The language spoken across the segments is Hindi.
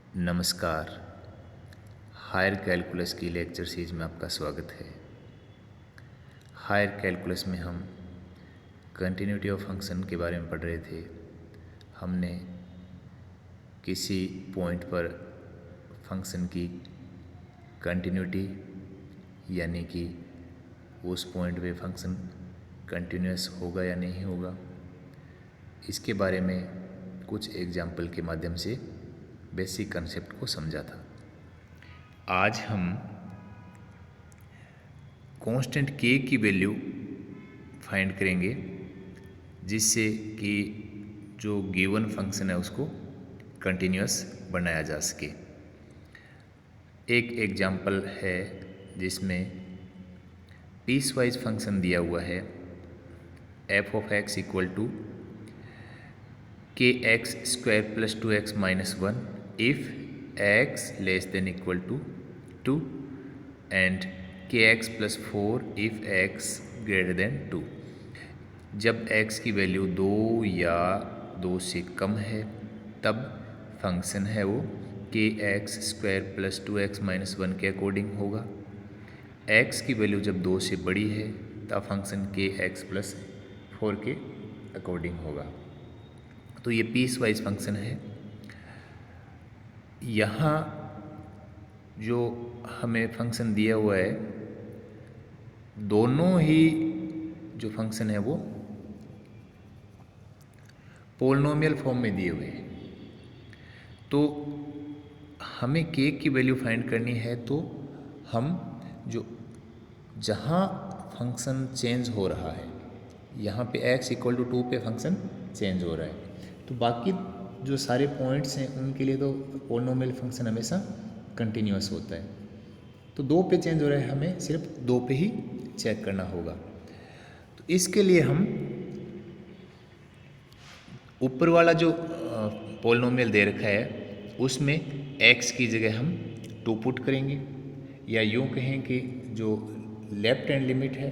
नमस्कार। हायर कैलकुलस की लेक्चर सीरीज में आपका स्वागत है। हायर कैलकुलस में हम कंटिन्यूटी ऑफ फंक्शन के बारे में पढ़ रहे थे। हमने किसी पॉइंट पर फंक्शन की कंटिन्यूटी यानी कि उस पॉइंट पे फंक्शन कंटिन्यूअस होगा या नहीं होगा, इसके बारे में कुछ एग्जाम्पल के माध्यम से बेसिक कंसेप्ट को समझा था। आज हम कांस्टेंट k की वैल्यू फाइंड करेंगे जिससे कि जो गिवन फंक्शन है उसको कंटिन्यूअस बनाया जा सके। एक एग्जाम्पल है जिसमें पीस वाइज फंक्शन दिया हुआ है f of x equal to kx square plus 2x minus 1 if x less than equal to 2 and kx plus 4 if x greater than 2। जब x की वैल्यू 2 या 2 से कम है तब फंक्शन है वो kx square plus 2x minus 1 के अकॉर्डिंग होगा। x की वैल्यू जब 2 से बड़ी है तब फंक्शन kx प्लस 4 के अकॉर्डिंग होगा। तो ये पीस वाइज फंक्शन है। यहाँ जो हमें फंक्शन दिया हुआ है, दोनों ही जो फंक्शन है वो पोलिनोमियल फॉर्म में दिए हुए हैं। तो हमें k की वैल्यू फाइंड करनी है, तो हम जो जहाँ फंक्शन चेंज हो रहा है, यहाँ पे x इक्वल टू 2 पे फंक्शन चेंज हो रहा है, तो बाकी जो सारे पॉइंट्स हैं उनके लिए तो पोलिनोमियल फंक्शन हमेशा कंटिन्यूअस होता है। तो 2 पे चेंज हो रहा है, हमें सिर्फ 2 पे ही चेक करना होगा। तो इसके लिए हम ऊपर वाला जो पोलिनोमियल दे रखा है उसमें x की जगह हम 2 पुट करेंगे, या यूँ कहें कि जो लेफ्ट हैंड लिमिट है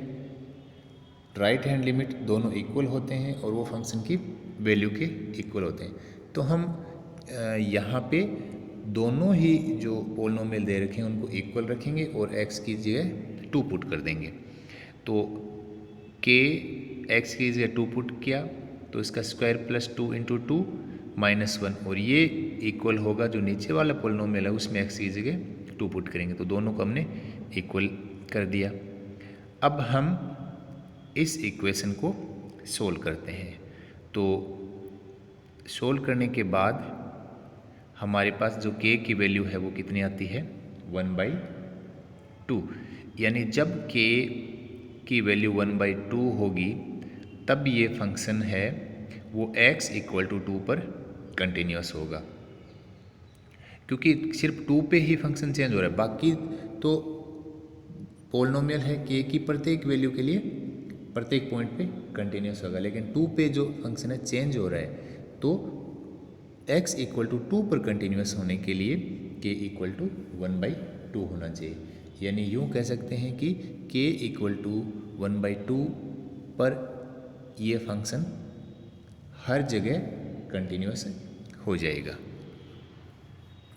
राइट हैंड लिमिट दोनों इक्वल होते हैं और वो फंक्शन की वैल्यू के इक्वल होते हैं। तो हम यहाँ पे दोनों ही जो पोलिनोमियल दे रखे हैं उनको इक्वल रखेंगे और x की जगह 2 पुट कर देंगे। तो k x की जगह 2 पुट किया तो इसका स्क्वायर प्लस 2 इंटू 2 माइनस 1, और ये इक्वल होगा जो नीचे वाला पोलिनोमियल है उसमें x की जगह 2 पुट करेंगे। तो दोनों को हमने इक्वल कर दिया। अब हम इस इक्वेशन को सोल्व करते हैं। तो सोल्व करने के बाद हमारे पास जो k की वैल्यू है वो कितनी आती है 1/2, यानी जब k की वैल्यू 1/2 होगी तब ये फंक्शन है वो x इक्वल टू 2 पर कंटिन्यूअस होगा, क्योंकि सिर्फ 2 पे ही फंक्शन चेंज हो रहा है। बाकी तो पोलिनोमियल है k की प्रत्येक वैल्यू के लिए प्रत्येक पॉइंट पे कंटिन्यूअस होगा, लेकिन 2 पे जो फंक्शन है चेंज हो रहा है तो x इक्वल टू 2 पर कंटिन्यूअस होने के लिए k इक्वल टू 1/2 होना चाहिए। यानी यूँ कह सकते हैं कि k इक्वल टू 1/2 पर ये फंक्शन हर जगह कंटिन्यूअस हो जाएगा।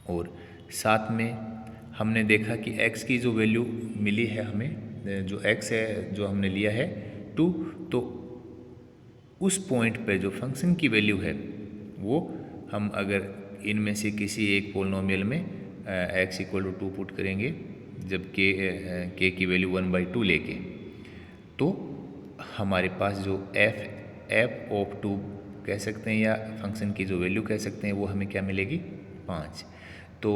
और साथ में हमने देखा कि x की जो वैल्यू मिली है हमें, जो x है जो हमने लिया है 2, तो उस पॉइंट पे जो फंक्शन की वैल्यू है वो हम अगर इनमें से किसी एक पोलिनोमियल में x इक्वल टू 2 पुट करेंगे जब k की वैल्यू 1/2 लेके, तो हमारे पास जो f ऑफ 2 कह सकते हैं या फंक्शन की जो वैल्यू कह सकते हैं वो हमें क्या मिलेगी 5। तो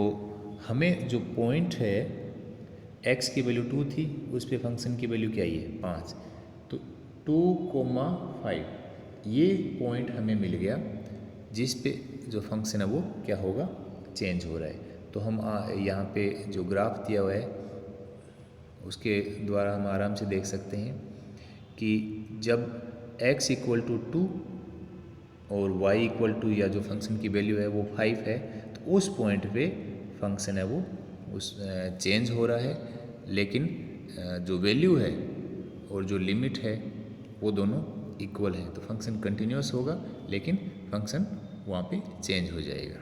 हमें जो पॉइंट है x की वैल्यू 2 थी, उस पे फंक्शन की वैल्यू क्या ही है 5, तो 2,5 ये पॉइंट हमें मिल गया जिस पे जो फंक्शन है वो क्या होगा चेंज हो रहा है। तो हम यहाँ पे जो ग्राफ दिया हुआ है उसके द्वारा हम आराम से देख सकते हैं कि जब x इक्वल टू 2 और y इक्वल टू या जो फंक्शन की वैल्यू है वो 5 है, तो उस पॉइंट पे फंक्शन है वो उस चेंज हो रहा है, लेकिन जो वैल्यू है और जो लिमिट है वो दोनों इक्वल है। तो फंक्शन कंटिन्यूअस होगा लेकिन फंक्शन वहाँ पे चेंज हो जाएगा।